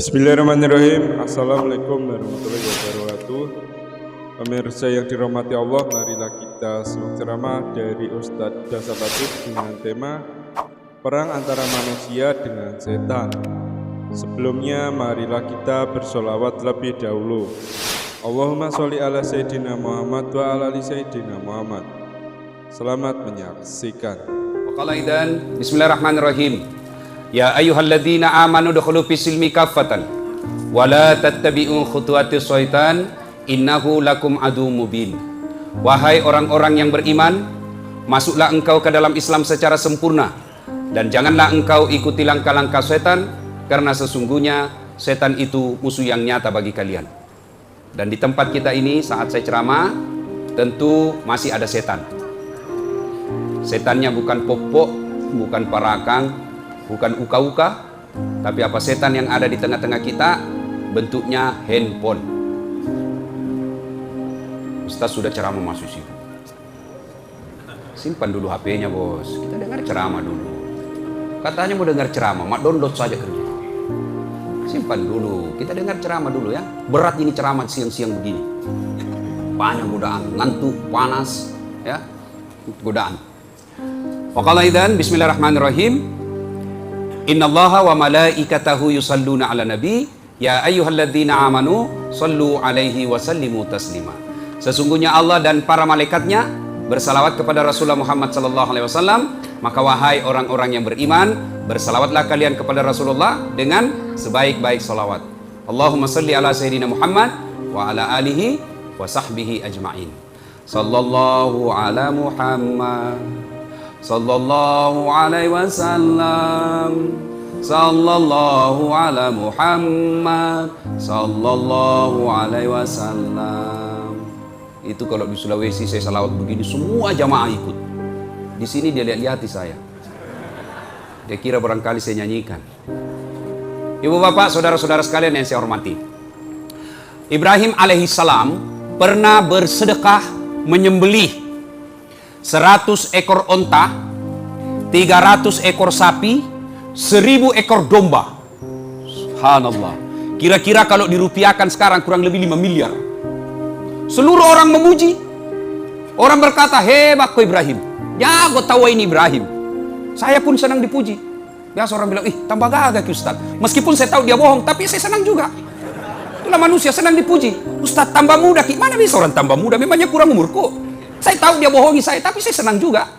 Bismillahirrahmanirrahim. Assalamualaikum warahmatullahi wabarakatuh. Pemirsa yang dirahmati Allah, marilah kita simak ceramah dari Ustadz Dasabatut dengan tema Perang Antara Manusia dengan Setan. Sebelumnya marilah kita bersolawat lebih dahulu. Allahumma sholli ala Sayyidina Muhammad wa ala ali Sayyidina Muhammad. Selamat menyaksikan. Waqalaidan, bismillahirrahmanirrahim. Ya ayyuhalladzina amanu dukhulu fis silmi kaffatan wa la tattabi'u khutuwatis syaitan innahu lakum adu mubin. Wahai orang-orang yang beriman, masuklah engkau ke dalam Islam secara sempurna dan janganlah engkau ikuti langkah-langkah setan, karena sesungguhnya setan itu musuh yang nyata bagi kalian. Dan di tempat kita ini saat saya ceramah tentu masih ada setan. Setannya bukan popok, bukan parakang, bukan uka-uka, tapi apa setan yang ada di tengah-tengah kita bentuknya handphone. Ustaz sudah ceramah masuk sini. Simpan dulu HP-nya bos, kita dengar ceramah dulu. Katanya mau dengar ceramah, mak download saja kerja. Simpan dulu, kita dengar ceramah dulu ya. Berat ini ceramah siang-siang begini. Banyak godaan, ngantuk, panas, ya, godaan. Waqalaidan, bismillahirrahmanirrahim. Innallaha wa malaikatahu yusalluna ala nabi ya ayyuhalladzina amanu sallu alaihi wa sallimu taslima. Sesungguhnya Allah dan para malaikatnya bersalawat kepada Rasulullah Muhammad sallallahu alaihi wasallam, maka wahai orang-orang yang beriman, bersalawatlah kalian kepada Rasulullah dengan sebaik-baik salawat. Allahumma salli ala sayyidina Muhammad wa ala alihi wa sahbihi ajma'in. Sallallahu ala Muhammad sallallahu alaihi wasallam, sallallahu ala Muhammad sallallahu alaihi wasallam. Itu kalau di Sulawesi saya salawat begini semua jamaah ikut. Di sini dia lihat-lihati saya. Dia kira barangkali saya nyanyikan. Ibu bapak, saudara-saudara sekalian yang saya hormati, Ibrahim alaihissalam pernah bersedekah menyembelih 100 ekor onta, 300 ekor sapi, 1000 ekor domba. Subhanallah. Kira-kira kalau dirupiahkan sekarang kurang lebih 5 miliar. Seluruh orang memuji. Orang berkata, hebat kau Ibrahim. Ya, kau tahu ini Ibrahim. Saya pun senang dipuji. Biasa orang bilang, tambah gagah Ustaz. Meskipun saya tahu dia bohong, tapi saya senang juga. Itulah manusia, senang dipuji. Ustaz tambah muda, mana bisa orang tambah muda? Memangnya kurang umurku. Saya tahu dia bohongi saya, tapi saya senang juga.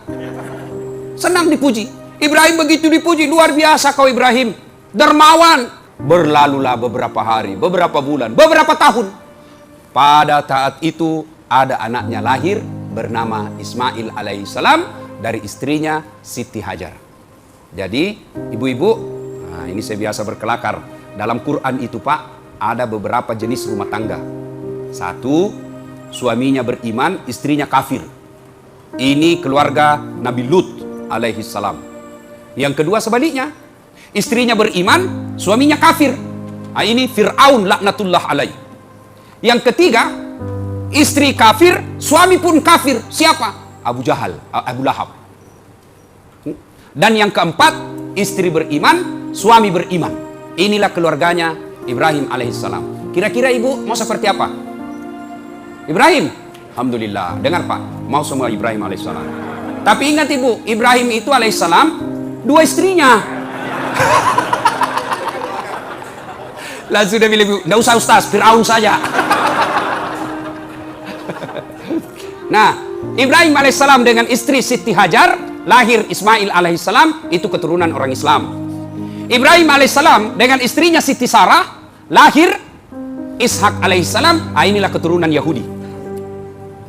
Senang dipuji. Ibrahim begitu dipuji, luar biasa kau Ibrahim. Dermawan. Berlalulah beberapa hari, beberapa bulan, beberapa tahun. Pada saat itu ada anaknya lahir bernama Ismail alaihissalam dari istrinya Siti Hajar. Jadi ibu-ibu, nah ini saya biasa berkelakar. Dalam Quran itu Pak, ada beberapa jenis rumah tangga. Satu, suaminya beriman, istrinya kafir. Ini keluarga Nabi Lut alaihissalam. Yang kedua sebaliknya, istrinya beriman, suaminya kafir. Nah, ini Fir'aun laknatullah alaih. Yang ketiga, istri kafir, suami pun kafir. Siapa? Abu Jahal, Abu Lahab. Dan yang keempat, istri beriman, suami beriman. Inilah keluarganya Ibrahim alaihissalam. Kira-kira ibu mau seperti apa? Ibrahim, alhamdulillah. Dengar Pak, mau semua Ibrahim alaihissalam. Tapi ingat ibu, Ibrahim itu alaihissalam 2 istrinya. Lah sudah bilang ibu, nggak usah Ustaz, Fir'aun saja. Nah, Ibrahim alaihissalam dengan istri Siti Hajar lahir Ismail alaihissalam, itu keturunan orang Islam. Ibrahim alaihissalam dengan istrinya Siti Sarah lahir Ishak alaihissalam, inilah keturunan Yahudi.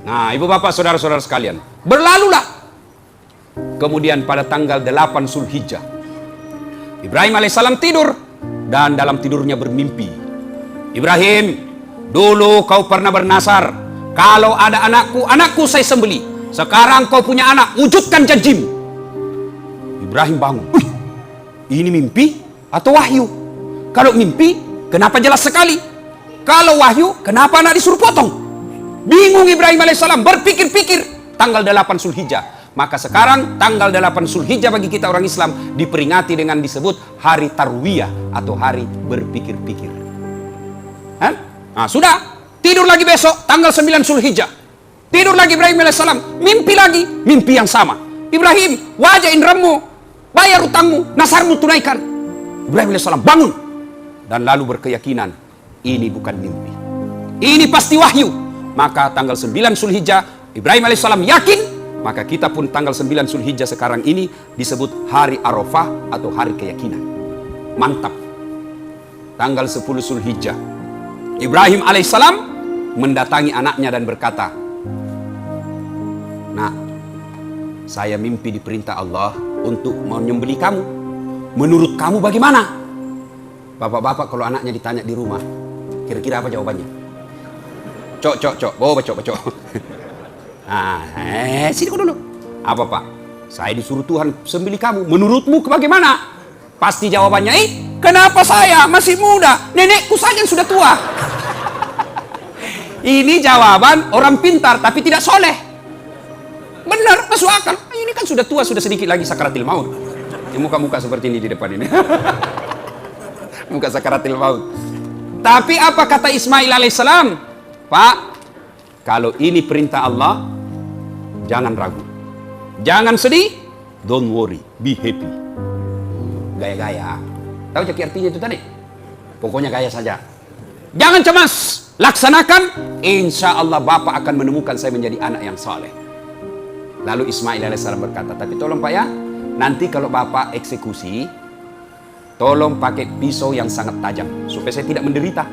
Nah, ibu bapak, saudara-saudara sekalian, berlalulah. Kemudian pada tanggal 8 Zulhijjah, Ibrahim alaihissalam tidur dan dalam tidurnya bermimpi. Ibrahim, dulu kau pernah bernasar, kalau ada anakku saya sembeli. Sekarang kau punya anak, wujudkan janjimu. Ibrahim bangun. Ini mimpi atau wahyu? Kalau mimpi, kenapa jelas sekali? Kalau wahyu, kenapa anak disuruh potong? Bingung Ibrahim alaihissalam, berpikir-pikir. Tanggal 8 Zulhijjah, Maka sekarang tanggal 8 Zulhijjah bagi kita orang Islam diperingati dengan disebut hari Tarwiyah atau hari berpikir-pikir. Nah, sudah. Tidur lagi besok tanggal 9 Zulhijjah. Tidur lagi Ibrahim alaihissalam. Mimpi lagi, mimpi yang sama. Ibrahim, wajah indramu, bayar utangmu, nasarmu tunaikan. Ibrahim alaihissalam bangun dan lalu berkeyakinan ini bukan mimpi. Ini pasti wahyu. Maka tanggal 9 Zulhijjah Ibrahim alaihissalam yakin, maka kita pun tanggal 9 Zulhijjah sekarang ini disebut hari Arafah atau hari keyakinan. Mantap. Tanggal 10 Zulhijjah Ibrahim alaihissalam mendatangi anaknya dan berkata, "Nak, saya mimpi diperintah Allah untuk menyembelih kamu. Menurut kamu bagaimana?" Bapak-bapak kalau anaknya ditanya di rumah, kira-kira apa jawabannya? Cok. Bawa cok. Sini kau dulu. Apa Pak? Saya disuruh Tuhan sembelih kamu. Menurutmu bagaimana? Pasti jawabannya, kenapa saya masih muda? Nenekku saja yang sudah tua. Ini jawaban orang pintar tapi tidak soleh. Benar, masuk akal. Ini kan sudah tua, sudah sedikit lagi sakaratil maut. Muka-muka seperti ini di depan ini. Muka sakaratil maut. Tapi apa kata Ismail alaihissalam? Pak, kalau ini perintah Allah, jangan ragu. Jangan sedih. Don't worry, be happy. Gaya-gaya. Tahu caki artinya itu tadi? Pokoknya gaya saja. Jangan cemas. Laksanakan. Insya Allah Bapak akan menemukan saya menjadi anak yang saleh. Lalu Ismail alaihissalam berkata, tapi tolong Pak ya, nanti kalau Bapak eksekusi, tolong pakai pisau yang sangat tajam supaya saya tidak menderita.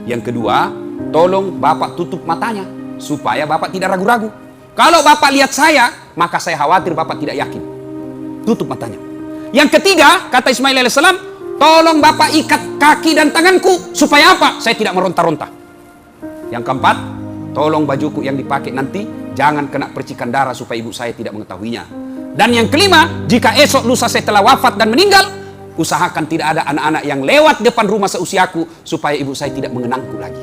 Yang kedua, tolong Bapak tutup matanya supaya Bapak tidak ragu-ragu. Kalau Bapak lihat saya, maka saya khawatir Bapak tidak yakin. Tutup matanya. Yang ketiga, kata Ismail alaihissalam, tolong Bapak ikat kaki dan tanganku supaya apa? Saya tidak meronta-ronta. Yang keempat, tolong bajuku yang dipakai nanti jangan kena percikan darah supaya ibu saya tidak mengetahuinya. Dan yang kelima, jika esok lusa saya telah wafat dan meninggal, usahakan tidak ada anak-anak yang lewat depan rumah seusiaku supaya ibu saya tidak mengenangku lagi.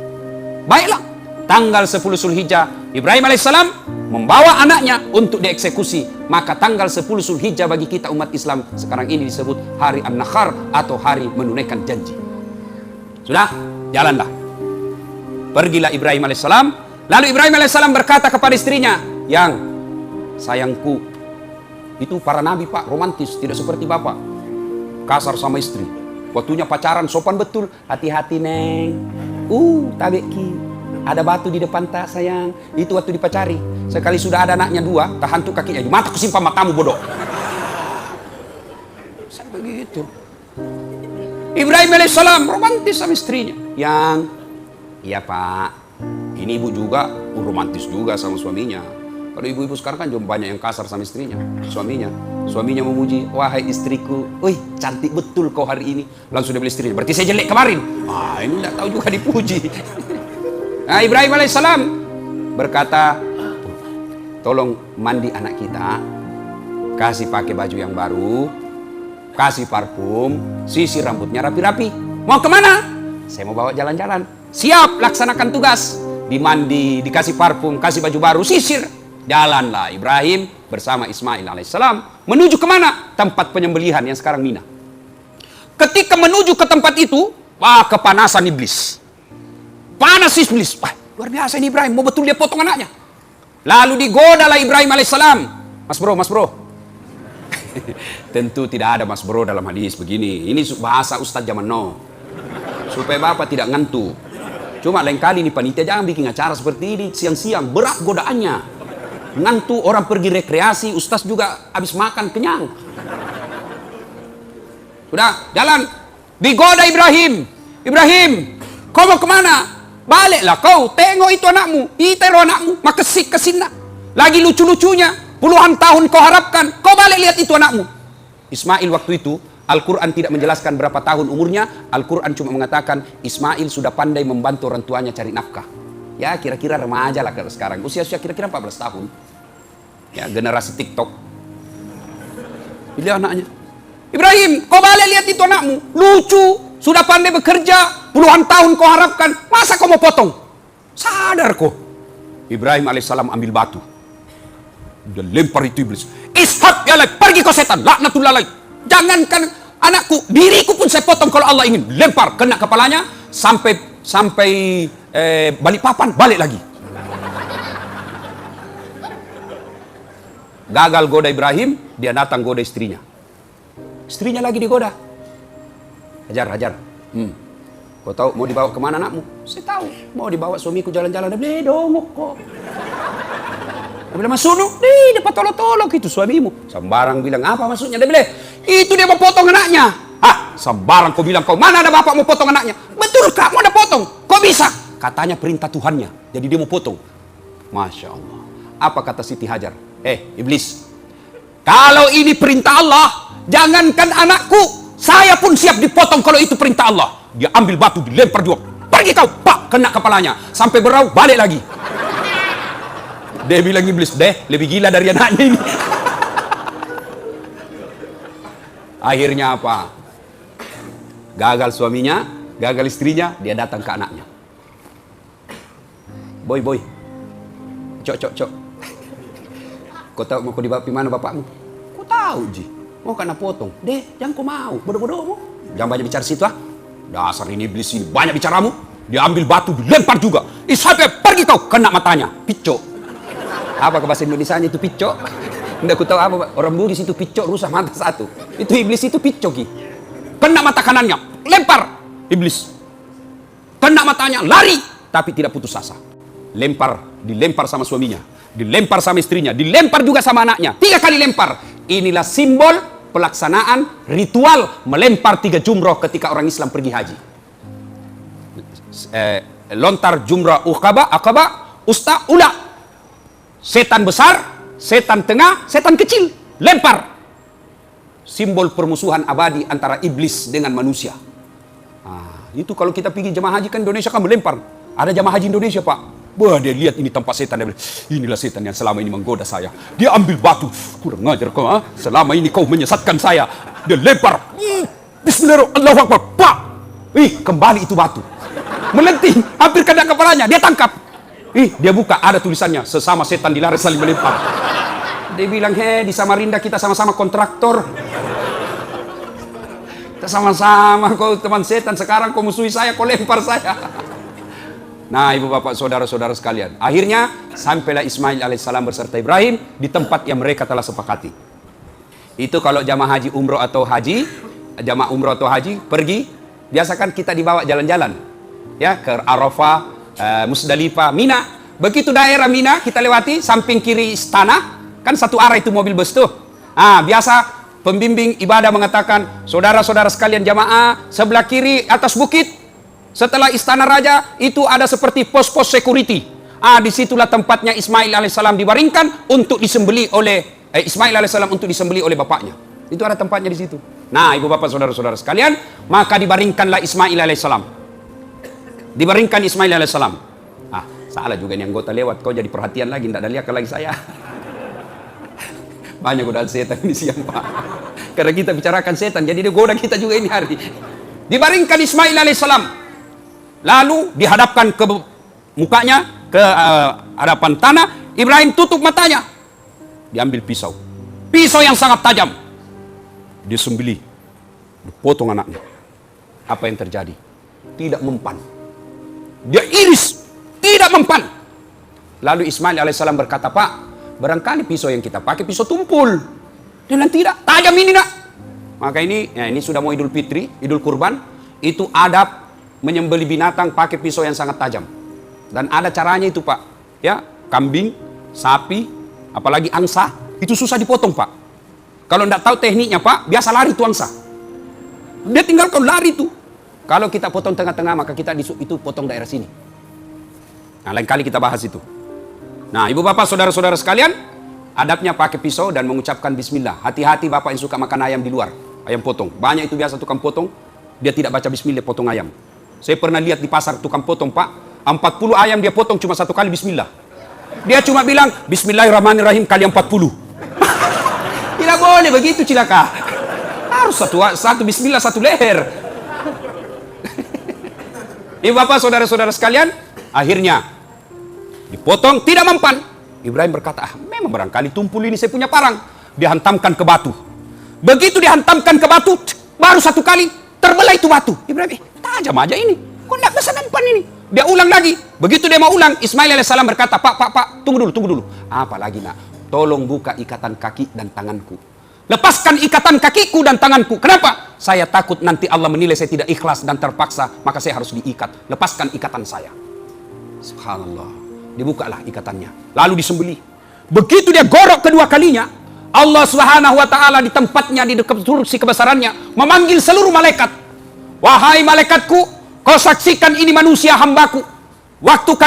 Baiklah, tanggal 10 Zulhijjah Ibrahim alaihissalam membawa anaknya untuk dieksekusi. Maka tanggal 10 Zulhijjah bagi kita umat Islam sekarang ini disebut hari An-Nakhar atau hari menunaikan janji. Sudah, jalanlah. Pergilah Ibrahim alaihissalam. Lalu Ibrahim alaihissalam berkata kepada istrinya, yang sayangku, itu para nabi Pak romantis, tidak seperti Bapak. Kasar sama istri. Waktunya pacaran sopan betul. Hati-hati neng. Tabeki. Ada batu di depan tak sayang. Itu waktu dipacari. Sekali sudah ada anaknya dua, terhantuk kakinya. Di mata kusimpan matamu bodoh. Saya begitu. Ibrahim alaihissalam romantis sama istrinya. Yang, iya Pak. Ini ibu juga romantis juga sama suaminya. Kalau ibu-ibu sekarang kan juga banyak yang kasar sama istrinya, suaminya memuji, wahai istriku, wih cantik betul kau hari ini. Langsung dia beli istrinya, berarti saya jelek kemarin. Ini tidak tahu juga dipuji. Nah, Ibrahim alaihissalam berkata, tolong mandi anak kita, kasih pakai baju yang baru, kasih parfum, sisir rambutnya rapi-rapi. Mau kemana? Saya mau bawa jalan-jalan. Siap, laksanakan tugas. Dimandi, dikasih parfum, kasih baju baru, sisir. Jalanlah Ibrahim bersama Ismail alaihissalam menuju kemana? Tempat penyembelihan yang sekarang Mina. Ketika menuju ke tempat itu, kepanasan iblis. Panas iblis. Luar biasa ini Ibrahim, mau betul dia potong anaknya. Lalu digodalah Ibrahim alaihissalam. Mas bro. Tentu tidak ada mas bro dalam hadis begini. Ini bahasa Ustadz zaman now. Supaya Bapak tidak ngantuk. Cuma lain kali nih panitia jangan bikin acara seperti ini siang-siang, berat godaannya. Ngantuk, orang pergi rekreasi, ustaz juga habis makan kenyang. Sudah, jalan. Digoda Ibrahim. Ibrahim, kau mau kemana? Baliklah kau, tengok itu anakmu, itero anakmu, makasih kesina. Lagi lucu-lucunya, puluhan tahun kau harapkan, kau balik lihat itu anakmu. Ismail waktu itu, Al-Quran tidak menjelaskan berapa tahun umurnya. Al-Quran cuma mengatakan Ismail sudah pandai membantu orang tuanya cari nafkah. Ya kira-kira remaja lah kalau sekarang. Usia kira-kira 14 tahun. Ya generasi TikTok. Pilih anaknya. Ibrahim, kau balik lihat itu anakmu. Lucu, sudah pandai bekerja. Puluhan tahun kau harapkan. Masa kau mau potong? Sadar kau. Ibrahim alaihissalam ambil batu. Dia lempar itu iblis. Ishak ya lain, pergi kau setan, laknatullah lain. Jangankan anakku, diriku pun saya potong kalau Allah ingin. Lempar, kena kepalanya, sampai balik papan, balik lagi. Gagal goda Ibrahim, dia datang goda istrinya. Istrinya lagi digoda. Hajar. Kau tahu mau dibawa kemana anakmu? Saya tahu, mau dibawa suamiku jalan-jalan. Dia bilang, dongok kok. Dia bilang, masuk dia patolog-tolog itu suamimu. Sembarang bilang, apa maksudnya? Dia bilang, itu dia mau potong anaknya. Sembarang kau bilang, kau mana ada bapak mau potong anaknya? Betul kak, mau ada potong. Kok bisa? Katanya perintah Tuhannya, jadi dia mau potong. Masya Allah. Apa kata Siti Hajar? Iblis, kalau ini perintah Allah, jangankan anakku, saya pun siap dipotong kalau itu perintah Allah. Dia ambil batu, dilempar juga. Pergi kau, pak, kena kepalanya. Sampai berau, balik lagi. Dia bilang iblis, lebih gila dari anaknya ini. Akhirnya apa? Gagal suaminya, gagal istrinya, dia datang ke anaknya. Boy. Cok. Kau tahu mau kau dibawa mana bapakmu? Kau tahu, Ji. Mau kena potong. Jangan kau mau. Bodoh-bodoh. Jangan banyak bicara situ, Dasar ini iblis ini. Banyak bicaramu. Dia ambil batu, dilempar juga. Ishak, pergi kau. Kena matanya. Picok. Apa ke bahasa Indonesianya itu picok? Tidak aku tahu apa. Orang Bugis itu picok, rusak mata satu. Itu iblis itu picok, Ki. Kena mata kanannya. Lempar. Iblis. Kena matanya. Lari. Tapi tidak putus asa. Dilempar sama suaminya. Dilempar sama istrinya, dilempar juga sama anaknya. 3 kali lempar. Inilah simbol pelaksanaan ritual melempar 3 jumroh ketika orang Islam pergi haji. Lontar jumrah Aqabah, usta, ula. Setan besar, setan tengah, setan kecil. Lempar. Simbol permusuhan abadi antara iblis dengan manusia. Itu kalau kita pergi jemaah haji kan Indonesia kan melempar. Ada jemaah haji Indonesia, Pak. Dia lihat ini tempat setan. Dia bilang, inilah setan yang selama ini menggoda saya. Dia ambil batu. Kurang ajar kau, selama ini kau menyesatkan saya. Dia lempar. Bismillahirrahmanirrahim. Allahu Akbar. Pak. Kembali itu batu. Melenting. Hampir kena kepalanya. Dia tangkap. Dia buka. Ada tulisannya. Sesama setan dilarang saling melempar. Dia bilang, di Samarinda kita sama-sama kontraktor. Kita sama-sama. Kau teman setan. Sekarang kau musuhi saya. Kau lempar saya. Nah, ibu bapak saudara-saudara sekalian, akhirnya sampailah Ismail alaihissalam beserta Ibrahim di tempat yang mereka telah sepakati. Itu kalau jamaah haji umroh atau haji, jamaah umroh atau haji pergi, biasakan kita dibawa jalan-jalan, ya ke Arafah, Musdalifah, Mina. Begitu daerah Mina kita lewati, samping kiri istana, kan satu arah itu mobil bus tuh. Biasa pembimbing ibadah mengatakan, saudara-saudara sekalian jamaah, sebelah kiri atas bukit. Setelah istana raja itu ada seperti pos-pos security. Disitulah tempatnya Ismail alaihissalam dibaringkan untuk disembeli oleh Ismail alaihissalam untuk disembeli oleh bapaknya. Itu ada tempatnya di situ. Nah, ibu bapak saudara-saudara sekalian, maka dibaringkanlah Ismail alaihissalam. Dibaringkan Ismail alaihissalam. Salah juga ini anggota lewat. Kau jadi perhatian lagi, tidak ada lihat lagi saya. Banyak godaan setan ini siang, Pak. Karena kita bicarakan setan, jadi dia goda kita juga ini hari. Dibaringkan Ismail alaihissalam. Lalu dihadapkan ke mukanya, ke hadapan tanah. Ibrahim tutup matanya. Diambil pisau. Pisau yang sangat tajam. Disembeli. Dipotong anaknya. Apa yang terjadi? Tidak mempan. Dia iris. Tidak mempan. Lalu Ismail alaihissalam berkata, Pak, barangkali pisau yang kita pakai pisau tumpul. Dia bilang, tidak. Tajam ini, nak. Maka ini sudah mau Idul Fitri, Idul Kurban. Itu adab menyembeli binatang pakai pisau yang sangat tajam. Dan ada caranya itu, Pak. Ya, kambing, sapi, apalagi angsa, itu susah dipotong, Pak. Kalau tidak tahu tekniknya, Pak, biasa lari tuh angsa. Dia tinggal kau lari tuh. Kalau kita potong tengah-tengah, maka kita itu potong daerah sini. Nah, lain kali kita bahas itu. Nah, ibu bapak, saudara-saudara sekalian, adabnya pakai pisau dan mengucapkan bismillah. Hati-hati bapak yang suka makan ayam di luar. Ayam potong. Banyak itu biasa tukang potong, dia tidak baca bismillah potong ayam. Saya pernah lihat di pasar tukang potong, Pak. 40 ayam dia potong cuma 1 kali bismillah. Dia cuma bilang, bismillahirrahmanirrahim kali 40. Tidak boleh begitu, cilaka. Harus satu bismillah, 1 leher. Ibu bapak, saudara-saudara sekalian, akhirnya dipotong, tidak mempan. Ibrahim berkata, memang barangkali tumpul ini saya punya parang. Dihantamkan ke batu. Begitu dihantamkan ke batu, baru satu kali terbelah itu batu. Ibrahim, tajam aja ini. Kok enggak bisa nampan ini? Dia ulang lagi. Begitu dia mau ulang, Ismail alaihissalam berkata, Pak, tunggu dulu. Apalagi nak, tolong buka ikatan kaki dan tanganku. Lepaskan ikatan kakiku dan tanganku. Kenapa? Saya takut nanti Allah menilai saya tidak ikhlas dan terpaksa, maka saya harus diikat. Lepaskan ikatan saya. Subhanallah. Dibukalah ikatannya. Lalu disembelih. Begitu dia gorok kedua kalinya, Allah Subhanahu wa taala di tempatnya, di dekat kursi kebesarannya, memanggil seluruh malaikat. Wahai malaikatku, kau saksikan ini manusia hambaku. Waktu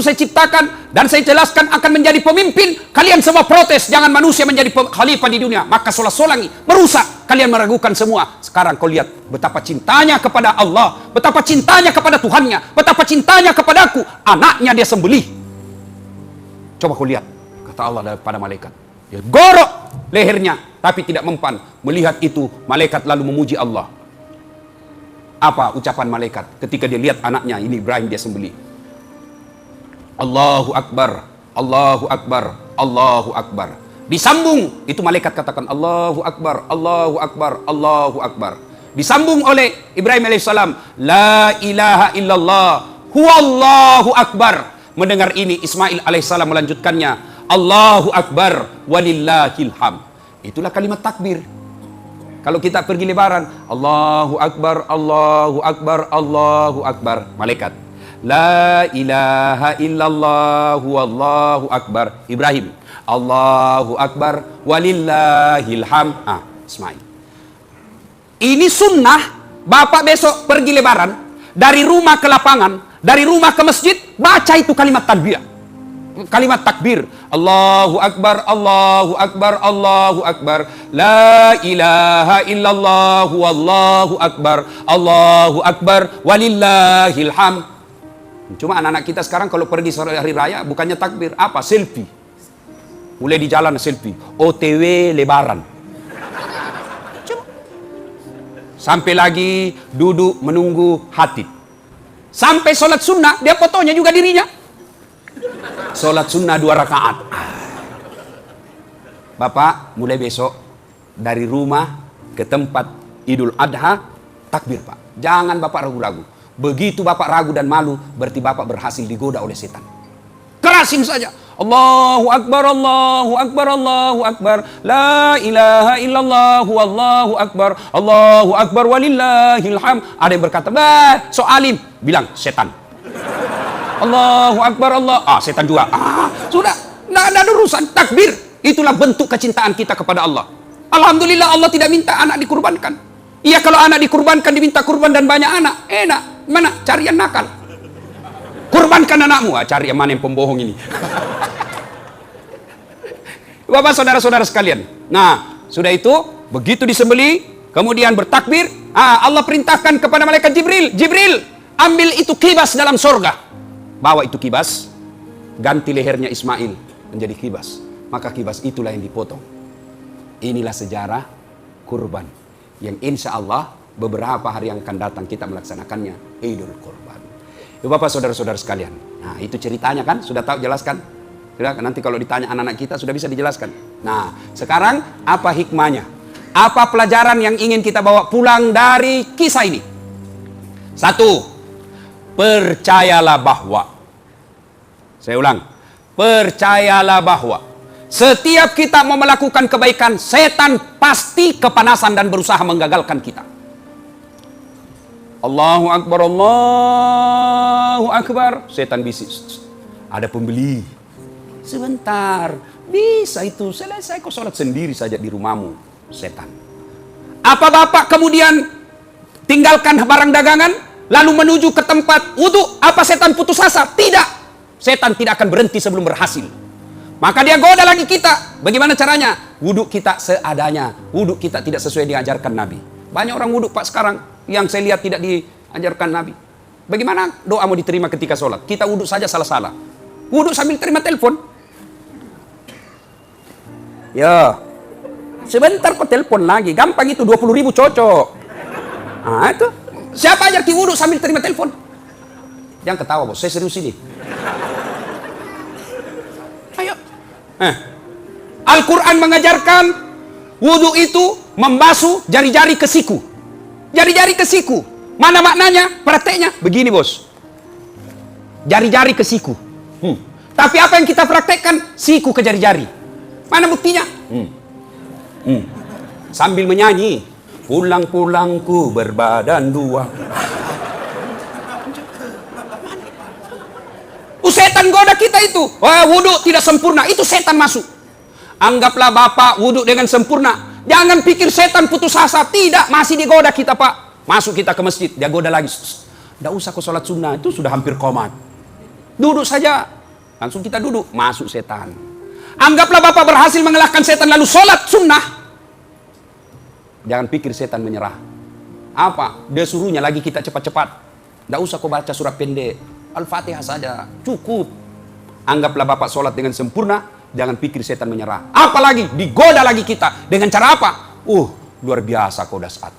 saya ciptakan dan saya jelaskan akan menjadi pemimpin, kalian semua protes, jangan manusia menjadi khalifah di dunia. Maka solat-solangi, merusak, kalian meragukan semua. Sekarang kau lihat betapa cintanya kepada Allah, betapa cintanya kepada Tuhannya, betapa cintanya kepadaku. Anaknya dia sembelih. Coba kau lihat, kata Allah pada malaikat. Dia gorok lehernya, tapi tidak mempan. Melihat itu, malaikat lalu memuji Allah. Apa ucapan malaikat ketika dia lihat anaknya ini Ibrahim dia sembelih? Allahu Akbar, Allahu Akbar, Allahu Akbar. Disambung, itu malaikat katakan Allahu Akbar, Allahu Akbar, Allahu Akbar. Disambung oleh Ibrahim alaihissalam, La ilaha illallah, huwallahu akbar. Mendengar ini Ismail alaihissalam melanjutkannya, Allahu Akbar, walillahil ham. Itulah kalimat takbir. Kalau kita pergi lebaran, Allahu Akbar, Allahu Akbar, Allahu Akbar. Malaikat, La ilaha illallah, wallahu akbar. Ibrahim, Allahu Akbar, walillahil ham. Ismail. Ini sunnah, bapak besok pergi lebaran, dari rumah ke lapangan, dari rumah ke masjid, baca itu kalimat takbir. Kalimat takbir. Allahu Akbar, Allahu Akbar, Allahu Akbar. La ilaha illallah, wallahu akbar. Allahu Akbar, walillahil ham. Cuma anak-anak kita sekarang kalau pergi sore hari raya, bukannya takbir, apa? Selfie. Mulai di jalan selfie. OTW lebaran. Cuma. Sampai lagi duduk menunggu hatib. Sampai sholat sunnah, dia fotonya juga dirinya. Sholat sunnah 2 rakaat. Bapak, mulai besok dari rumah ke tempat Idul Adha, takbir Pak. Jangan Bapak ragu-ragu. Begitu Bapak ragu dan malu, berarti Bapak berhasil digoda oleh setan. Kerasin saja. Allahu Akbar, Allahu Akbar, Allahu Akbar. La ilaha illallah, Allahu Akbar. Allahu Akbar, walillahil ham. Ada yang berkata, bah, so alim. Bilang, setan. Allahu Akbar, Allah. Setan juga. Sudah. Tidak ada urusan. Takbir. Itulah bentuk kecintaan kita kepada Allah. Alhamdulillah Allah tidak minta anak dikurbankan. Iya, kalau anak dikurbankan, diminta kurban dan banyak anak. Enak. Mana? Cari yang nakal. Kurbankan anakmu. Cari yang mana yang pembohong ini. Bapak saudara-saudara sekalian. Nah, sudah itu, begitu disembeli, kemudian bertakbir. Allah perintahkan kepada malaikat Jibril. Jibril, ambil itu kibas dalam sorga. Bawa itu kibas, ganti lehernya Ismail menjadi kibas. Maka kibas itulah yang dipotong. Inilah sejarah kurban. Yang insya Allah beberapa hari yang akan datang kita melaksanakannya, Idul Kurban. Bapak saudara-saudara sekalian. Nah, itu ceritanya kan, sudah tahu jelaskan. Nanti kalau ditanya anak-anak kita sudah bisa dijelaskan. Nah, sekarang apa hikmahnya? Apa pelajaran yang ingin kita bawa pulang dari kisah ini? 1. Percayalah bahwa, saya ulang, percayalah bahwa setiap kita mau melakukan kebaikan, setan pasti kepanasan dan berusaha menggagalkan kita. Allahu Akbar, Allahu Akbar. Setan bisik, ada pembeli. Sebentar, bisa itu, selesai kau sholat sendiri saja di rumahmu. Setan. Apa bapak kemudian tinggalkan barang dagangan, lalu menuju ke tempat wudhu? Apa setan putus asa? Tidak. Setan tidak akan berhenti sebelum berhasil. Maka dia goda lagi kita. Bagaimana caranya? Wudhu kita seadanya. Wudhu kita tidak sesuai diajarkan Nabi. Banyak orang wudhu Pak sekarang yang saya lihat tidak diajarkan Nabi. Bagaimana doa mau diterima ketika sholat? Kita wudhu saja salah-salah. Wudhu sambil terima telepon. Ya, sebentar kok telepon lagi. Gampang itu, 20.000 cocok. Nah itu. Siapa ajar wudhu sambil terima telepon? Jangan ketawa bos, saya serius ini. Ayo, Al-Quran mengajarkan wudhu itu membasuh jari-jari ke siku. Jari-jari ke siku. Mana maknanya? Prakteknya begini bos. Jari-jari ke siku. Tapi apa yang kita praktekkan? Siku ke jari-jari. Mana buktinya? Sambil menyanyi, pulang-pulangku berbadan dua. Setan goda kita itu. Wah, wudhu tidak sempurna. Itu setan masuk. Anggaplah Bapak wudhu dengan sempurna. Jangan pikir setan putus asa. Tidak, masih digoda kita Pak. Masuk kita ke masjid, dia goda lagi. Tidak usah kau sholat sunnah, itu sudah hampir komat. Duduk saja. Langsung kita duduk, masuk setan. Anggaplah Bapak berhasil mengalahkan setan lalu sholat sunnah. Jangan pikir setan menyerah. Apa? Dia suruhnya lagi kita cepat-cepat. Tidak usah kau baca surat pendek. Al-Fatihah saja, cukup. Anggaplah Bapak sholat dengan sempurna, jangan pikir setan menyerah. Apalagi, digoda lagi kita. Dengan cara apa? Luar biasa kau dasar.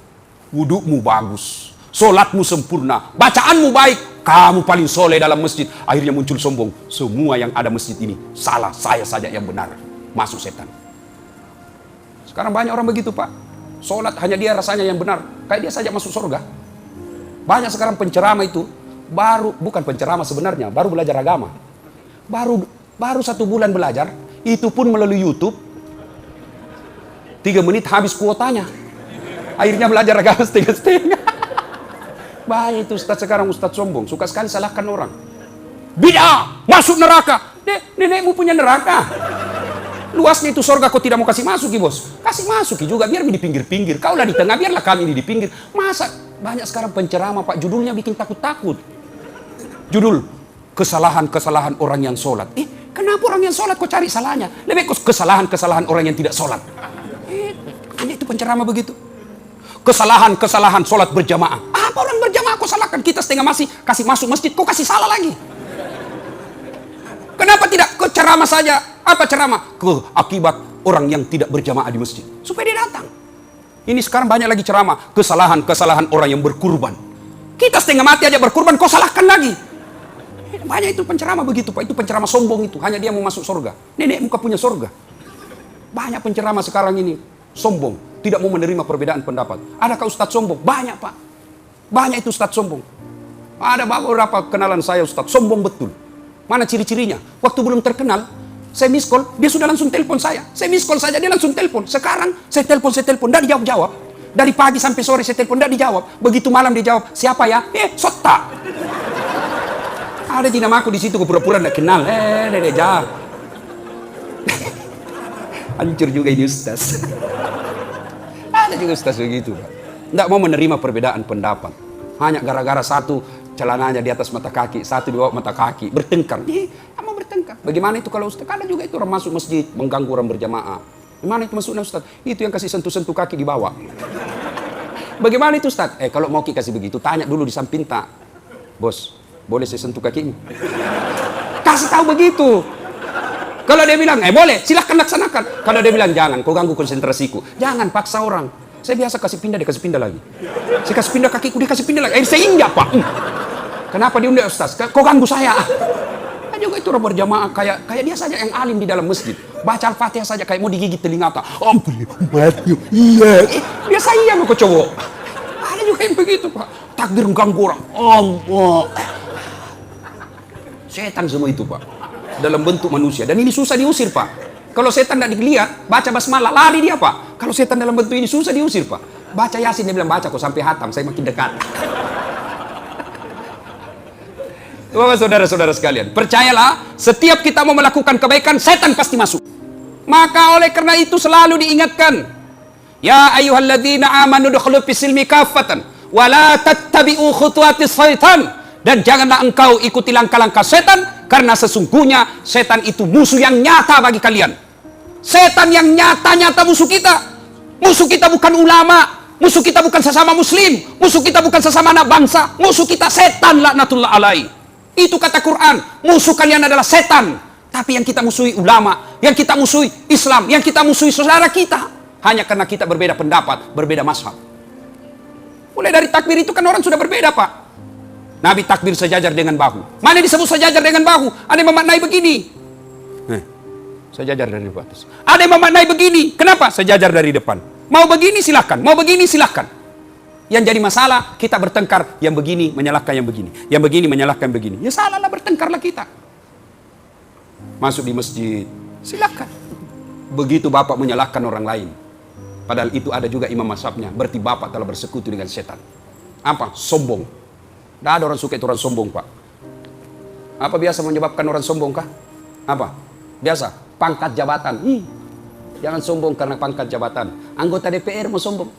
Wudukmu bagus, sholatmu sempurna, bacaanmu baik, kamu paling soleh dalam masjid. Akhirnya muncul sombong. Semua yang ada masjid ini salah, saya saja yang benar. Masuk setan. Sekarang banyak orang begitu Pak. Sholat hanya dia rasanya yang benar. Kayak dia saja masuk surga. Banyak sekarang penceramah itu bukan penceramah sebenarnya, baru belajar agama. Baru 1 bulan belajar, itu pun melalui YouTube. 3 menit habis kuotanya. Akhirnya belajar agama setengah-setengah. Bahaya itu Ustaz sekarang, Ustaz sombong. Suka sekali salahkan orang. Bid'ah, masuk neraka. Nenekmu punya neraka. Luasnya itu surga kau tidak mau kasih masuk bos. Kasih masuk juga, biar di pinggir-pinggir. Kaulah di tengah, biarlah kami di pinggir. Masa banyak sekarang penceramah Pak, judulnya bikin takut-takut. Judul, kesalahan-kesalahan orang yang sholat. Kenapa orang yang sholat kau cari salahnya? Lebih kesalahan-kesalahan orang yang tidak sholat. Hanya itu penceramah begitu. Kesalahan-kesalahan sholat berjamaah. Apa orang berjamaah kau salahkan? Kita setengah masih kasih masuk masjid, kau kasih salah lagi. Kenapa tidak ke ceramah saja? Apa ceramah? Akibat orang yang tidak berjamaah di masjid. Supaya dia datang. Ini sekarang banyak lagi ceramah. Kesalahan-kesalahan orang yang berkurban. Kita setengah mati aja berkurban, kau salahkan lagi. Banyak itu penceramah begitu Pak. Itu penceramah sombong itu. Hanya dia mau masuk surga. Nenek muka punya surga. Banyak penceramah sekarang ini sombong. Tidak mau menerima perbedaan pendapat. Adakah Ustadz sombong? Banyak Pak. Banyak itu Ustadz sombong. Ada beberapa kenalan saya Ustadz sombong betul. Mana ciri-cirinya? Waktu belum terkenal, saya miss call, dia sudah langsung telepon saya. Saya miss call saja, dia langsung telepon. Sekarang saya telepon, tidak dijawab-jawab. Dari pagi sampai sore saya telepon, tidak dijawab. Begitu malam dia jawab, siapa ya? Sota. Ada di nama aku di situ, pura-pura tidak kenal. Jawab. Hancur juga ini Ustaz. Ada juga Ustaz begitu. Tidak mau menerima perbedaan pendapat. Hanya gara-gara satu celananya di atas mata kaki, satu di bawah mata kaki, bertengkar. Mau bertengkar. Bagaimana itu kalau Ustaz? Ada juga itu orang masuk masjid, mengganggu orang berjamaah. Gimana itu maksudnya Ustaz? Itu yang kasih sentuh-sentuh kaki di bawah. Bagaimana itu Ustaz? Kalau mau kasih begitu, tanya dulu di samping tak. Bos, boleh saya sentuh kakimu? Kasih tahu begitu. Kalau dia bilang, boleh, silahkan laksanakan. Kalau dia bilang, jangan, kau ganggu konsentrasiku. Jangan paksa orang. Saya biasa kasih pindah, dia kasih pindah lagi. Saya kasih pindah kakiku, dia kasih pindah lagi. Saya ingat Pak. Kenapa dia undang Ustaz? Kau ganggu saya. Juga itu orang berjamaah kayak dia saja yang alim di dalam masjid. Baca Al-Fatihah saja kayak mau digigit telinga tak. Ampun, iya. Biasa iya mau kau cowok. Ada juga yang begitu Pak. Takbir mengganggu orang. Allah. Setan semua itu Pak. Dalam bentuk manusia. Dan ini susah diusir Pak. Kalau setan tidak dilihat, baca basmalah, lari dia Pak. Kalau setan dalam bentuk ini susah diusir Pak. Baca Yasin, dia bilang baca kok sampai hatam, saya makin dekat. Bapak saudara-saudara sekalian, percayalah, setiap kita mau melakukan kebaikan, setan pasti masuk. Maka oleh karena itu selalu diingatkan, ya ayyuhalladzina amanu dukhulu fis-silmi kaffatan wa la tattabi'u khutuwatis syaitan, dan janganlah engkau ikuti langkah-langkah setan, karena sesungguhnya setan itu musuh yang nyata bagi kalian. Setan yang nyata-nyata musuh kita. Musuh kita bukan ulama, musuh kita bukan sesama muslim, musuh kita bukan sesama anak bangsa, musuh kita setan laknatullah alaihi. Itu kata Quran, musuh kalian adalah setan. Tapi yang kita musuhi ulama, yang kita musuhi Islam, yang kita musuhi saudara kita. Hanya karena kita berbeda pendapat, berbeda mazhab. Mulai dari takbir itu kan orang sudah berbeda Pak. Nabi takbir sejajar dengan bahu. Mana disebut sejajar dengan bahu? Ada yang memaknai begini. sejajar dari atas. Ada yang memaknai begini, kenapa? Sejajar dari depan. Mau begini silahkan, mau begini silahkan. Yang jadi masalah, kita bertengkar, yang begini menyalahkan yang begini, yang begini menyalahkan begini. Ya salahlah, bertengkarlah kita. Masuk di masjid, silakan. Begitu Bapak menyalahkan orang lain, padahal itu ada juga imam mazhabnya, berarti Bapak telah bersekutu dengan setan. Apa? Sombong. Tidak ada orang suka itu orang sombong, Pak. Apa biasa menyebabkan orang sombong kah? Apa? Biasa, pangkat jabatan. Jangan sombong karena pangkat jabatan. Anggota DPR mau sombong.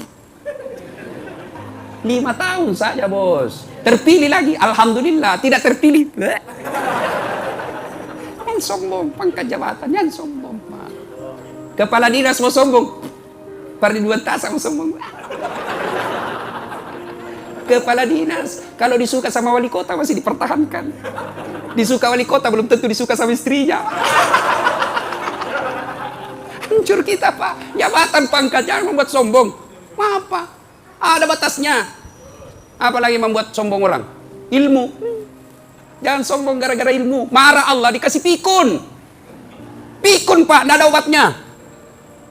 5 tahun saja, bos. Terpilih lagi, alhamdulillah. Tidak terpilih. Jangan sombong, pangkat jabatan. Jangan sombong, Pak. Kepala dinas mau sombong. Ridwan Tasa mau sombong. Kepala dinas, kalau disuka sama wali kota masih dipertahankan. Disuka wali kota belum tentu disuka sama istrinya. Hancur kita, Pak. Jabatan pangkat jangan membuat sombong. Apa? Ada batasnya. Apalagi membuat sombong orang? Ilmu. Jangan sombong gara-gara ilmu. Marah Allah dikasih pikun. Pikun, Pak, tidak ada obatnya.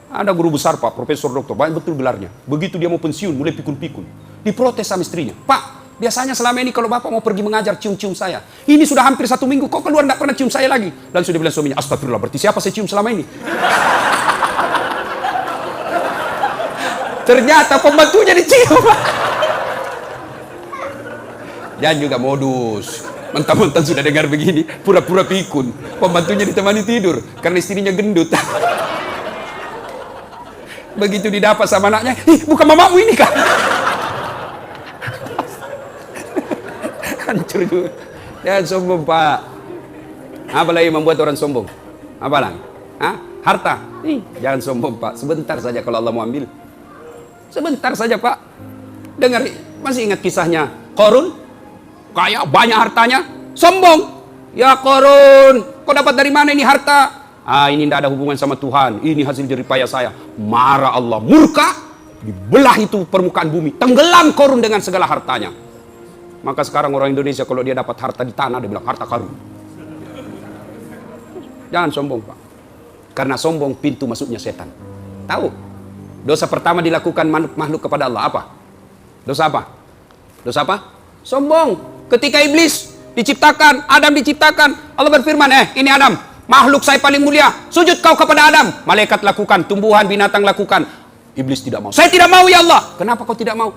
Ada guru besar, Pak, profesor doktor, banyak betul gelarnya. Begitu dia mau pensiun, mulai pikun-pikun. Diprotes sama istrinya. Pak, biasanya selama ini kalau Bapak mau pergi mengajar, cium-cium saya. Ini sudah hampir 1 minggu, kok keluar tidak pernah cium saya lagi. Lalu sudah bilang suaminya, astagfirullah, berarti siapa saya cium selama ini? Ternyata pembantunya dicium. Jangan juga modus. Mentang-mentang sudah dengar begini, pura-pura pikun. Pembantunya ditemani tidur, karena istrinya gendut. Begitu didapat sama anaknya, bukan mamamu ini kah? Hancur juga. Jangan sombong, Pak. Apa lagi membuat orang sombong? Apa lagi? Harta. Jangan sombong, Pak. Sebentar saja kalau Allah mau ambil. Sebentar saja, Pak. Dengar, masih ingat kisahnya Qarun? Kaya banyak hartanya, sombong. Ya Qarun, kau dapat dari mana ini harta? Ini tidak ada hubungan sama Tuhan. Ini hasil jerih payah saya. Marah Allah, murka, dibelah itu permukaan bumi. Tenggelam Qarun dengan segala hartanya. Maka sekarang orang Indonesia kalau dia dapat harta di tanah, dia bilang harta karun. Jangan sombong, Pak. Karena sombong pintu masuknya setan. Tahu? Dosa pertama dilakukan makhluk kepada Allah apa? Dosa apa? Dosa apa? Sombong. Ketika iblis diciptakan, Adam diciptakan, Allah berfirman, ini Adam, makhluk saya paling mulia, sujud kau kepada Adam. Malaikat lakukan, tumbuhan, binatang lakukan. Iblis tidak mau. Saya tidak mau, ya Allah. Kenapa kau tidak mau?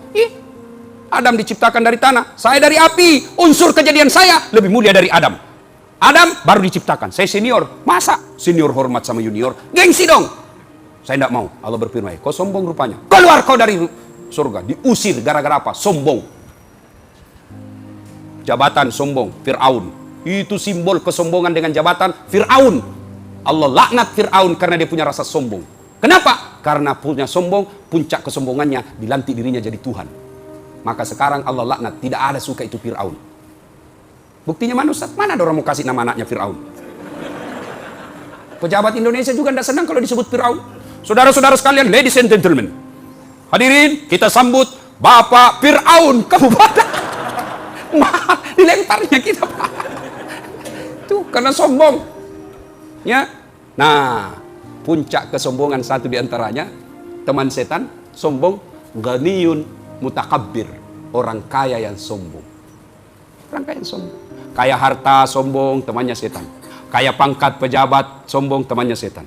Adam diciptakan dari tanah, saya dari api. Unsur kejadian saya lebih mulia dari Adam. Adam baru diciptakan, saya senior. Masa senior hormat sama junior? Gengsi dong. Saya tidak mau. Allah berfirman, kau sombong rupanya. Keluar kau dari surga. Diusir gara-gara apa? Sombong. Jabatan sombong, Fir'aun. Itu simbol kesombongan dengan jabatan Fir'aun. Allah laknat Fir'aun karena dia punya rasa sombong. Kenapa? Karena punya sombong, puncak kesombongannya dilantik dirinya jadi Tuhan. Maka sekarang Allah laknat, tidak ada suka itu Fir'aun. Buktinya mana Ustaz? Mana ada orang mau kasih nama anaknya Fir'aun? Pejabat Indonesia juga tidak senang kalau disebut Fir'aun. Saudara-saudara sekalian, ladies and gentlemen, hadirin, kita sambut Bapak Fir'aun Kabupaten. Dilemparnya kita, Pak. Tuh, karena sombong. Ya. Nah, puncak kesombongan satu diantaranya, teman setan, sombong, ghaniyun mutakabbir, orang kaya yang sombong. Orang kaya yang sombong. Kaya harta sombong, temannya setan. Kaya pangkat pejabat sombong, temannya setan.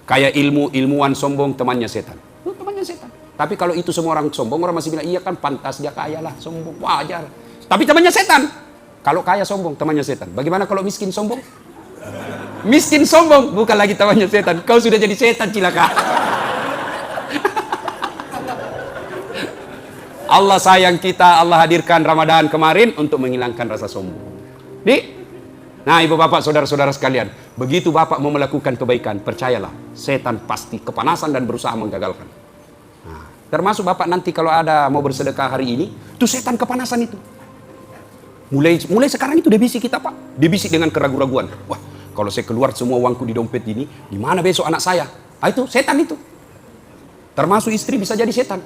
Kaya ilmuwan sombong, temannya setan. Itu temannya setan. Tapi kalau itu semua orang sombong, orang masih bilang, iya kan pantas dia kaya lah, sombong, wajar. Tapi temannya setan. Kalau kaya sombong, temannya setan. Bagaimana kalau miskin sombong? Miskin sombong, bukan lagi temannya setan. Kau sudah jadi setan, cilaka. Allah sayang kita, Allah hadirkan Ramadan kemarin untuk menghilangkan rasa sombong. Nah, ibu bapak, saudara-saudara sekalian, begitu bapak mau melakukan kebaikan, percayalah, setan pasti kepanasan dan berusaha menggagalkan. Nah, termasuk bapak nanti kalau ada mau bersedekah hari ini, tuh setan kepanasan itu. Mulai sekarang itu dia bisik kita, Pak. Dia bisik dengan keraguan-raguan. Wah, kalau saya keluar semua uangku di dompet ini, di mana besok anak saya? Itu setan itu. Termasuk istri bisa jadi setan.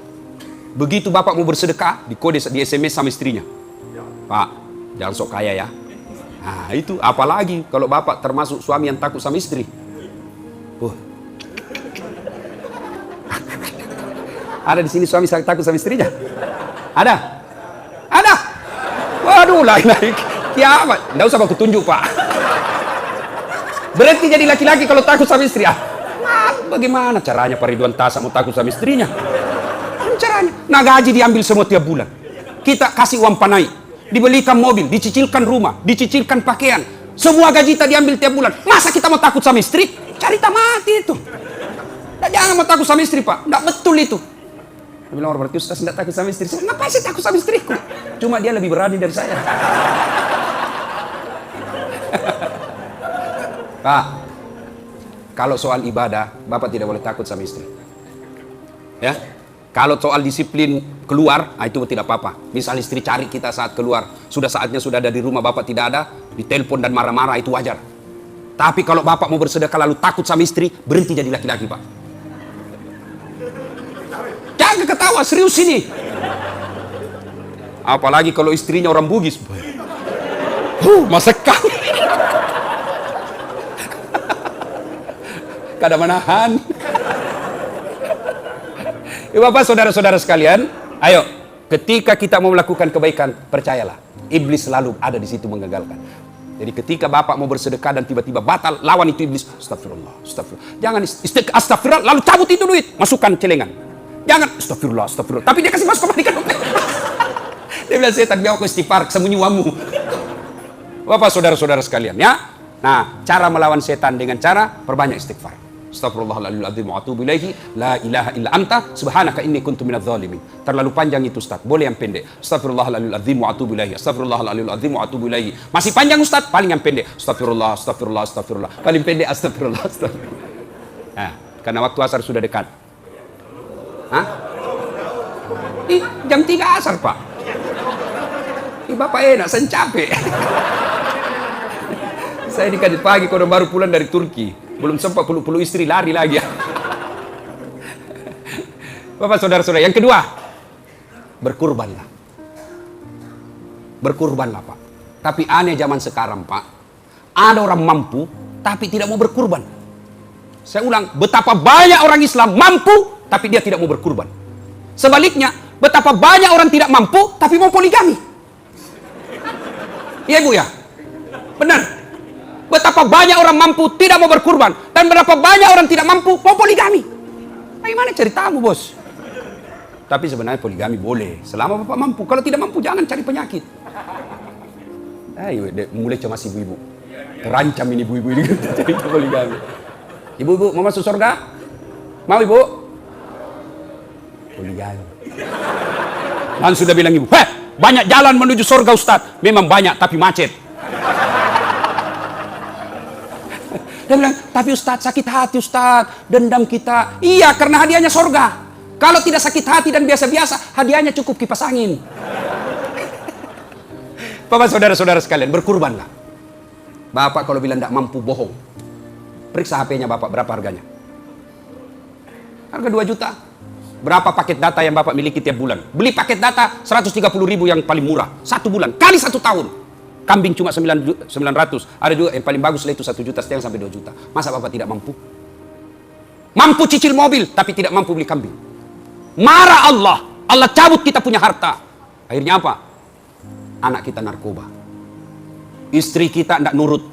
Begitu bapak mau bersedekah, dikode di SMS sama istrinya. Pak, jangan sok kaya ya. Nah itu, apalagi kalau bapak termasuk suami yang takut sama istri. Ada di sini suami takut sama istrinya? Ada? Ada? Waduh, naik kiamat. Nggak usah aku tunjuk, Pak. Berarti jadi laki-laki kalau takut sama istri. Bagaimana caranya Pak Ridwan Tasa mau takut sama istrinya? Caranya? Nah, gaji diambil semua tiap bulan. Kita kasih uang panai, dibelikan mobil, dicicilkan rumah, dicicilkan pakaian. Semua gaji kita diambil tiap bulan. Masa kita mau takut sama istri? Cari mati itu. Nah, jangan mau takut sama istri, Pak. Nggak betul itu. Dia bilang, berarti Ustaz tidak takut sama istri. Ngapain sih takut sama istriku? Cuma dia lebih berani dari saya. Pak, kalau soal ibadah, Bapak tidak boleh takut sama istri. Ya, kalau soal disiplin keluar, itu tidak apa-apa. Misal istri cari kita saat keluar, sudah saatnya sudah ada di rumah, Bapak tidak ada, ditelepon dan marah-marah, itu wajar. Tapi kalau Bapak mau bersedekah lalu takut sama istri, berhenti jadi laki-laki, Pak. Jangan ketawa, serius ini. Apalagi kalau istrinya orang Bugis. Masa kau kada menahan. Ya, Bapak, saudara-saudara sekalian, ayo, ketika kita mau melakukan kebaikan, percayalah, iblis selalu ada di situ menggagalkan. Jadi ketika Bapak mau bersedekah dan tiba-tiba batal, lawan itu iblis. Astagfirullah, astagfirullah. Jangan astagfirullah, lalu cabut itu duit, masukkan celengan. Jangan astagfirullah, astagfirullah. Tapi dia kasih masuk kembali ke dompet. Dia bilang, setan, biar aku istighfar, sembunyi uangmu. Bapak, saudara-saudara sekalian, ya. Nah, cara melawan setan dengan cara perbanyak istighfar. Astagfirullahaladzim wa atubu ilaihi, la ilaha illa anta, subhanaka inni kuntu minadz zalimin. Terlalu panjang itu, Ustaz. Boleh yang pendek. Astagfirullahaladzim wa atubu ilaihi, astagfirullahaladzim wa atubu ilaihi. Masih panjang, Ustaz? Paling yang pendek. Astagfirullah, astagfirullah, astagfirullah. Paling pendek, astagfirullah, astagfirullah. Nah, karena waktu asar sudah dekat. Hah? Jam 3 asar, Pak. Bapak enak, saya capek. Saya dikasih pagi, kalau baru pulang dari Turki. Belum sempat peluk-peluk istri, lari lagi. Bapak, saudara-saudara, yang kedua, berkurbanlah. Berkurbanlah, Pak. Tapi aneh zaman sekarang, Pak. Ada orang mampu, tapi tidak mau berkurban. Saya ulang, betapa banyak orang Islam mampu, tapi dia tidak mau berkurban. Sebaliknya, betapa banyak orang tidak mampu, tapi mau poligami. Iya, Bu, ya? Benar. Betapa banyak orang mampu tidak mau berkurban, dan berapa banyak orang tidak mampu mau poligami. Bagaimana ceritamu, Bos? Tapi sebenarnya poligami boleh selama Bapak mampu. Kalau tidak mampu, jangan cari penyakit. Ayo, mulai cemas ibu-ibu. Terancam ini ibu-ibu ini cari poligami. Ibu-ibu mau masuk surga? Mau, Ibu? Poligami. Dan sudah bilang ibu, banyak jalan menuju surga, Ustaz. Memang banyak, tapi macet. Dia bilang, tapi Ustaz, sakit hati Ustaz, dendam kita. Iya, karena hadiahnya surga. Kalau tidak sakit hati dan biasa-biasa, hadiahnya cukup kipas angin. Bapak, saudara-saudara sekalian, berkurbanlah. Bapak kalau bilang tidak mampu, bohong. Periksa HP-nya Bapak, berapa harganya? Harga 2 juta. Berapa paket data yang Bapak miliki tiap bulan? Beli paket data 130.000 yang paling murah. 1 bulan, kali 1 tahun. Kambing cuma 900. Ada juga yang paling bagus lah itu 1,5 juta sampai 2 juta. Masa Bapak tidak mampu? Mampu cicil mobil, tapi tidak mampu beli kambing. Marah Allah. Allah cabut kita punya harta. Akhirnya apa? Anak kita narkoba. Istri kita tidak nurut.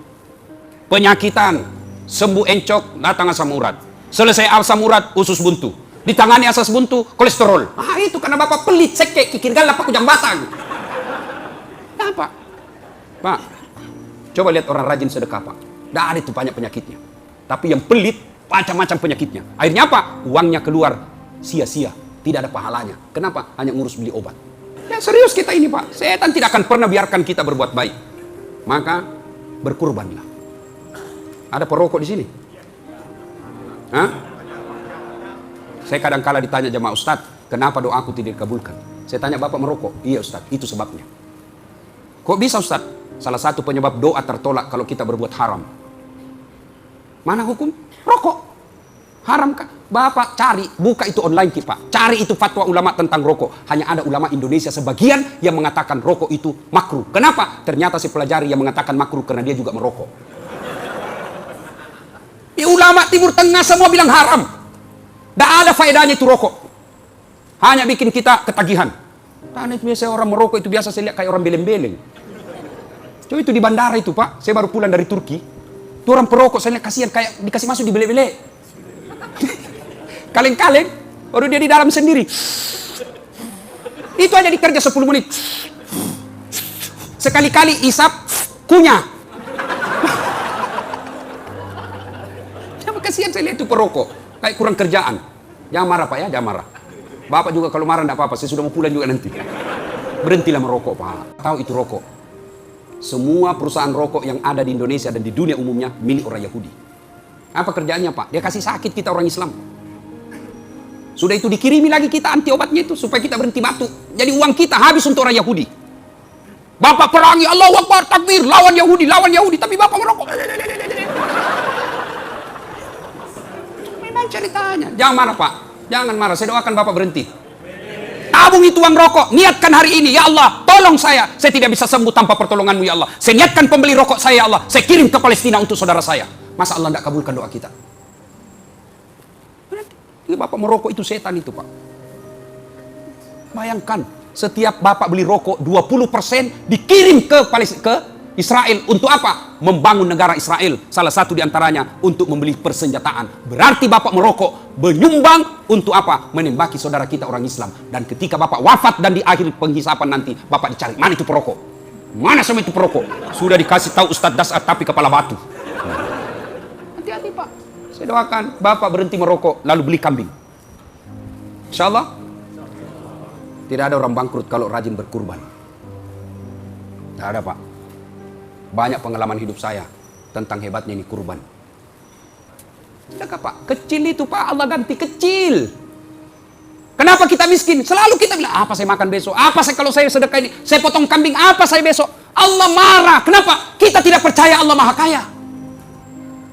Penyakitan. Sembuh encok, datang asam urat. Selesai asam urat, usus buntu. Ditangani asam buntu, kolesterol. Itu karena Bapak pelit, sekek, kikir galap, aku jam batang. Apa? Pak, coba lihat orang rajin sedekah, Pak. Tidak ada itu banyak penyakitnya. Tapi yang pelit, macam-macam penyakitnya. Akhirnya apa? Uangnya keluar sia-sia. Tidak ada pahalanya. Kenapa? Hanya ngurus beli obat. Ya serius kita ini, Pak. Setan tidak akan pernah biarkan kita berbuat baik. Maka, berkurbanlah. Ada perokok di sini? Hah? Saya kadang-kala ditanya jamaah, Ustaz, kenapa doaku tidak dikabulkan? Saya tanya, Bapak merokok? Iya, Ustaz, itu sebabnya. Kok bisa, Ustaz? Salah satu penyebab doa tertolak kalau kita berbuat haram. Mana hukum? Rokok. Haram kan? Bapak cari, buka itu online, Pak. Cari itu fatwa ulama tentang rokok. Hanya ada ulama Indonesia sebagian yang mengatakan rokok itu makruh. Kenapa? Ternyata si pelajari yang mengatakan makruh karena dia juga merokok. Ulama Timur Tengah semua bilang haram. Tidak ada faedahnya itu rokok. Hanya bikin kita ketagihan. Karena itu biasa orang merokok itu biasa saya lihat kayak orang beleng-beleng. Coba itu di bandara itu Pak, saya baru pulang dari Turki. Itu orang perokok saya lihat kasihan kayak dikasih masuk di belek-belek. Kaleng-kaleng, baru dia di dalam sendiri. Itu aja dikerja 10 menit. Sekali-kali isap, kunyah. Coba kasihan saya lihat itu perokok. Kayak kurang kerjaan. Jangan marah Pak ya, jangan marah. Bapak juga kalau marah tidak apa-apa, saya sudah mau pulang juga nanti. Berhentilah merokok Pak. Tahu itu rokok. Semua perusahaan rokok yang ada di Indonesia dan di dunia umumnya milik orang Yahudi. Apa kerjaannya Pak? Dia kasih sakit kita orang Islam. Sudah itu dikirimi lagi kita anti obatnya itu supaya kita berhenti batuk. Jadi uang kita habis untuk orang Yahudi. Bapak perangi, Allahu Akbar, takbir, lawan Yahudi, tapi Bapak merokok. Memang ceritanya. Jangan marah Pak, jangan marah, saya doakan Bapak berhenti. Tabung itu uang rokok, niatkan hari ini, ya Allah, tolong saya tidak bisa sembuh tanpa pertolonganmu ya Allah. Saya niatkan pembeli rokok saya ya Allah, saya kirim ke Palestina untuk saudara saya. Masa Allah tidak kabulkan doa kita? Bapak merokok itu setan itu Pak. Bayangkan, setiap Bapak beli rokok 20% dikirim ke Israel untuk apa? Membangun negara Israel. Salah satu diantaranya untuk membeli persenjataan. Berarti Bapak merokok menyumbang untuk apa? Menembaki saudara kita orang Islam. Dan ketika Bapak wafat dan di akhir penghisapan nanti Bapak dicari, mana itu perokok? Mana sama itu perokok? Sudah dikasih tahu Ustadz Dasar tapi kepala batu. Hati-hati Pak. Saya doakan Bapak berhenti merokok lalu beli kambing. Insya Allah tidak ada orang bangkrut kalau rajin berkurban. Tidak ada Pak. Banyak pengalaman hidup saya tentang hebatnya ini kurban. Tidak Pak. Kecil itu Pak Allah ganti kecil. Kenapa kita miskin? Selalu kita bilang apa saya makan besok? Apa saya kalau saya sedekah ini? Saya potong kambing apa saya besok? Allah marah. Kenapa? Kita tidak percaya Allah Maha Kaya.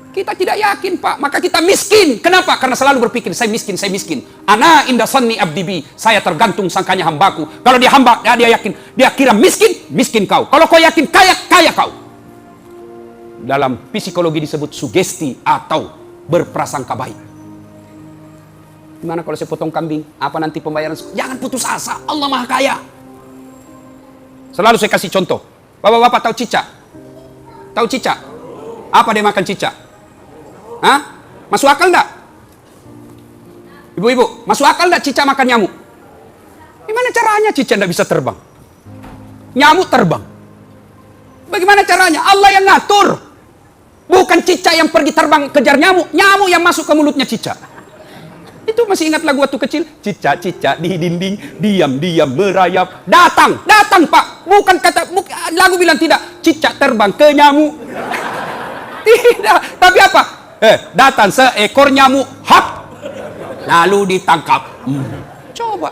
Kita tidak yakin Pak, maka kita miskin. Kenapa? Karena selalu berpikir saya miskin. Ana inda sanni abdi bi. Saya tergantung sangkanya hambaku. Kalau dia hamba, dia yakin, dia kira miskin kau. Kalau kau yakin kaya kau. Dalam psikologi disebut sugesti atau berprasangka baik. Gimana kalau saya potong kambing? Apa nanti pembayaran? Jangan putus asa. Allah Maha Kaya. Selalu saya kasih contoh. Bapak-bapak tahu cicak? Tahu cicak? Apa dia makan cicak? Hah? Masuk akal enggak? Ibu-ibu, masuk akal enggak cicak makan nyamuk? Gimana caranya cicak enggak bisa terbang? Nyamuk terbang. Bagaimana caranya? Allah yang ngatur. Bukan cicak yang pergi terbang kejar nyamuk. Nyamuk yang masuk ke mulutnya cicak. Itu masih ingat lagu waktu kecil? Cicak-cicak di dinding, diam-diam merayap. Datang Pak. Lagu bilang tidak. Cicak terbang ke nyamuk. Tidak. Tapi apa? Datang seekor nyamuk, hap, lalu ditangkap. Coba,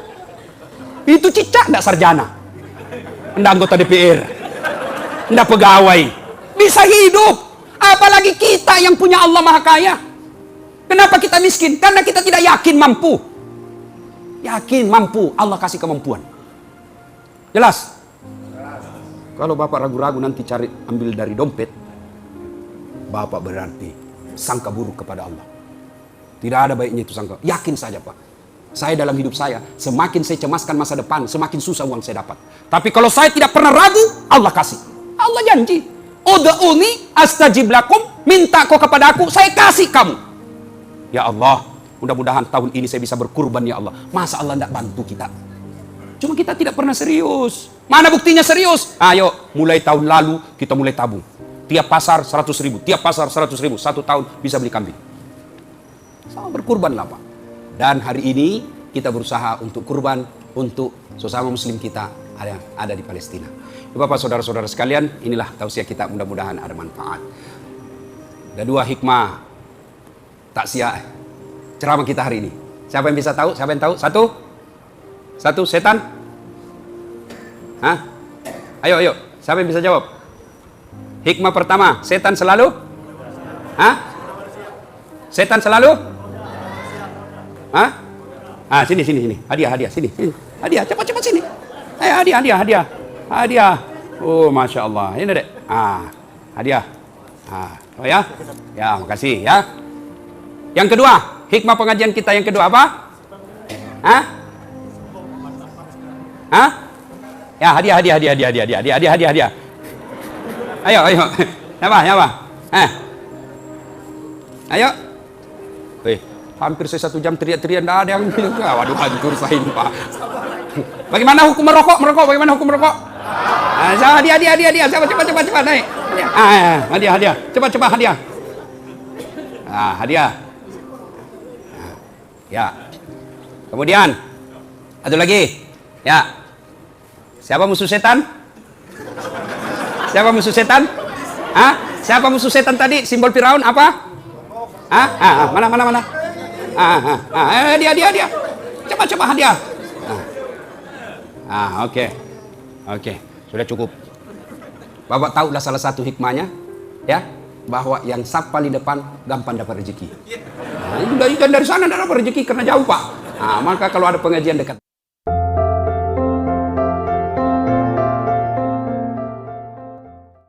itu cicak enggak sarjana, enggak anggota DPR, enggak pegawai, bisa hidup. Apalagi kita yang punya Allah Maha Kaya. Kenapa kita miskin? Karena kita tidak yakin mampu. Yakin mampu, Allah kasih kemampuan. Jelas? Kalau Bapak ragu-ragu nanti cari ambil dari dompet, Bapak berarti sangka buruk kepada Allah. Tidak ada baiknya itu sangka. Yakin saja Pak. Saya dalam hidup saya, semakin saya cemaskan masa depan, semakin susah uang saya dapat. Tapi kalau saya tidak pernah ragu, Allah kasih. Allah janji. Ud'uni astajib lakum. Minta kau kepada aku, saya kasih kamu. Ya Allah, mudah-mudahan tahun ini saya bisa berkurban ya Allah. Masa Allah tidak bantu kita? Cuma kita tidak pernah serius. Mana buktinya serius? Ayo, mulai tahun lalu kita mulai tabung. Tiap pasar 100 ribu, tiap pasar 100 ribu, 1 tahun bisa beli kambing. Sama berkurban lah Pak. Dan hari ini kita berusaha untuk kurban untuk sesama muslim kita ada di Palestina. Bapak saudara-saudara sekalian, inilah tausiah kita, mudah-mudahan ada manfaat. Ada 2 hikmah taksiah ceramah kita hari ini. Siapa yang bisa tahu? Siapa yang tahu? Satu setan? Hah? Ayo. Siapa yang bisa jawab? Hikmah pertama, setan selalu? Hah? Setan selalu? Hah? Sini. Hadiah, sini. Hadiah, cepat sini. Hadiah. Oh, Masya Allah. Ini dek. Hadiah. Oh ya. Ya, makasih ya. Yang kedua, hikmah pengajian kita yang kedua apa? Hah? Hah? Ya, hadiah. Ayo. Siapa? Ayo. Hampir saya 1 jam teriak-teriak, nggak ada yang bilang. Waduh, hancur saya ini, Pak. Bagaimana hukum merokok? Bagaimana hukum merokok? Hadiah. Cepat naik. Hadiah. Cepat hadiah. Hadiah. Ya. Kemudian ada lagi. Ya. Siapa musuh setan? Siapa musuh setan? Siapa musuh setan tadi? Simbol Firaun apa? Mana? Hadiah. Cepat hadiah. Oke. Sudah cukup. Bapak tahulah salah satu hikmahnya, ya, bahwa yang sapa di depan gampang dapat rezeki. Dari sana dapat rezeki karena jauh, Pak. Maka kalau ada pengajian dekat